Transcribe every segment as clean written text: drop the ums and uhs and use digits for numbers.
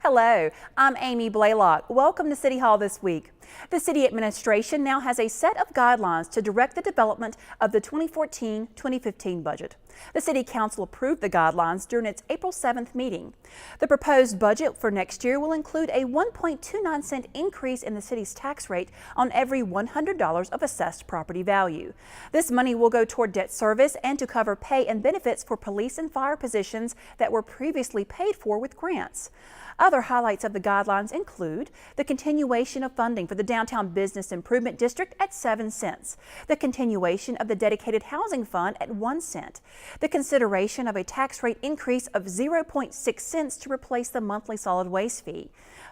Hello, I'm Amy Blaylock. Welcome to City Hall this week. The City Administration now has a set of guidelines to direct the development of the 2014-2015 budget. The City Council approved the guidelines during its April 7th meeting. The proposed budget for next year will include a 1.29 increase in the city's tax rate on every $100 of assessed property value. This money will go toward debt service and to cover pay and benefits for police and fire positions that were previously paid for with grants. Other highlights of the guidelines include the continuation of funding for the Downtown Business Improvement District at 7 cents, the continuation of the Dedicated Housing Fund at 1 cent, the consideration of a tax rate increase of 0.6 cents to replace the monthly solid waste fee,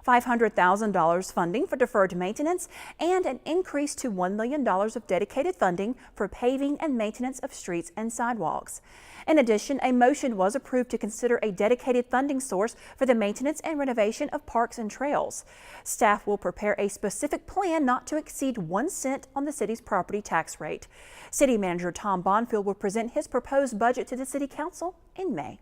$500,000 funding for deferred maintenance, and an increase to $1 million of dedicated funding for paving and maintenance of streets and sidewalks. In addition, a motion was approved to consider a dedicated funding source for the maintenance and renovation of parks and trails. Staff will prepare a specific plan not to exceed 1 cent on the city's property tax rate. City Manager Tom Bonfield will present his proposed budget to the City Council in May.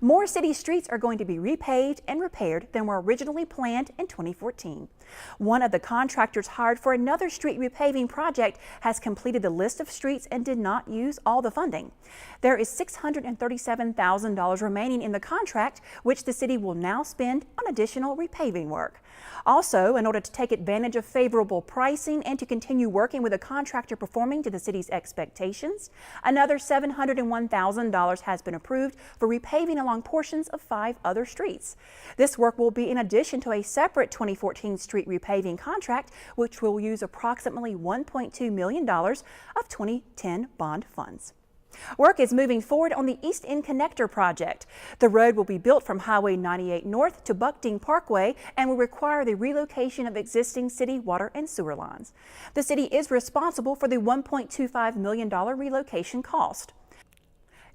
More city streets are going to be repaved and repaired than were originally planned in 2014. One of the contractors hired for another street repaving project has completed the list of streets and did not use all the funding. There is $637,000 remaining in the contract, which the city will now spend on additional repaving work. Also, in order to take advantage of favorable pricing and to continue working with a contractor performing to the city's expectations, another $701,000 has been approved for repaving along portions of 5 other streets. This work will be in addition to a separate 2014 street repaving contract, which will use approximately $1.2 million of 2010 bond funds. Work is moving forward on the East End Connector project. The road will be built from Highway 98 North to Buckding Parkway and will require the relocation of existing city water and sewer lines. The city is responsible for the $1.25 million relocation cost.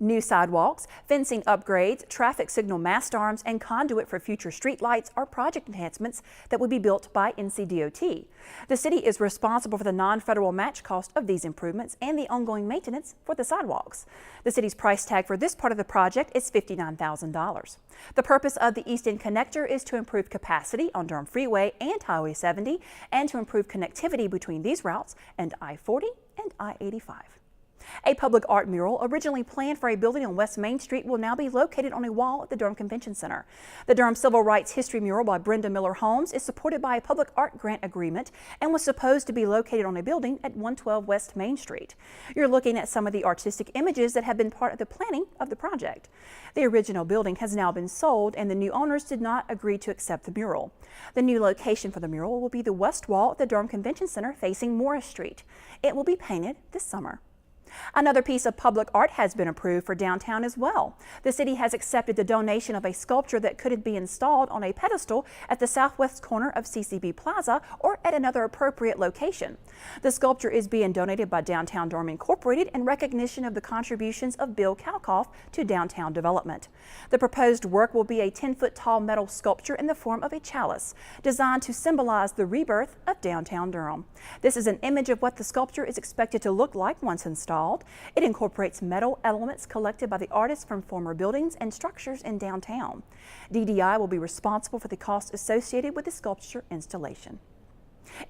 New sidewalks, fencing upgrades, traffic signal mast arms, and conduit for future streetlights are project enhancements that will be built by NCDOT. The city is responsible for the non-federal match cost of these improvements and the ongoing maintenance for the sidewalks. The city's price tag for this part of the project is $59,000. The purpose of the East End Connector is to improve capacity on Durham Freeway and Highway 70 and to improve connectivity between these routes and I-40 and I-85. A public art mural originally planned for a building on West Main Street will now be located on a wall at the Durham Convention Center. The Durham Civil Rights History mural by Brenda Miller Holmes is supported by a public art grant agreement and was supposed to be located on a building at 112 West Main Street. You're looking at some of the artistic images that have been part of the planning of the project. The original building has now been sold and the new owners did not agree to accept the mural. The new location for the mural will be the west wall at the Durham Convention Center facing Morris Street. It will be painted this summer. Another piece of public art has been approved for downtown as well. The city has accepted the donation of a sculpture that could be installed on a pedestal at the southwest corner of CCB Plaza or at another appropriate location. The sculpture is being donated by Downtown Durham Incorporated in recognition of the contributions of Bill Kalkoff to downtown development. The proposed work will be a 10-foot tall metal sculpture in the form of a chalice, designed to symbolize the rebirth of downtown Durham. This is an image of what the sculpture is expected to look like once installed. It incorporates metal elements collected by the artists from former buildings and structures in downtown. DDI will be responsible for the costs associated with the sculpture installation.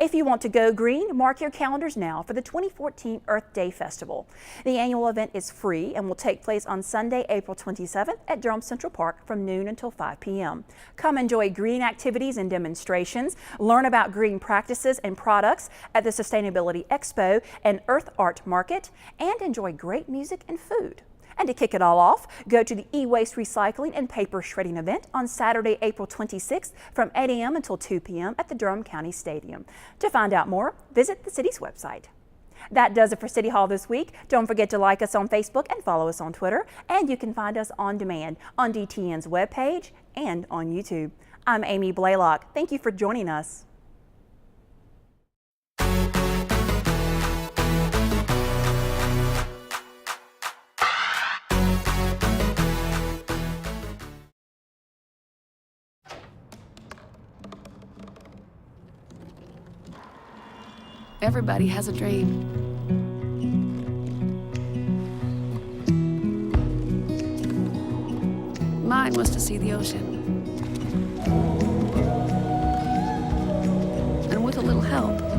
If you want to go green, mark your calendars now for the 2014 Earth Day Festival. The annual event is free and will take place on Sunday, April 27th at Durham Central Park from noon until 5 p.m. Come enjoy green activities and demonstrations, learn about green practices and products at the Sustainability Expo and Earth Art Market, and enjoy great music and food. And to kick it all off, go to the e-waste recycling and paper shredding event on Saturday, April 26th from 8 a.m. until 2 p.m. at the Durham County Stadium. To find out more, visit the city's website. That does it for City Hall this week. Don't forget to like us on Facebook and follow us on Twitter. And you can find us on demand on DTN's webpage and on YouTube. I'm Amy Blaylock. Thank you for joining us. Everybody has a dream. Mine was to see the ocean. And with a little help,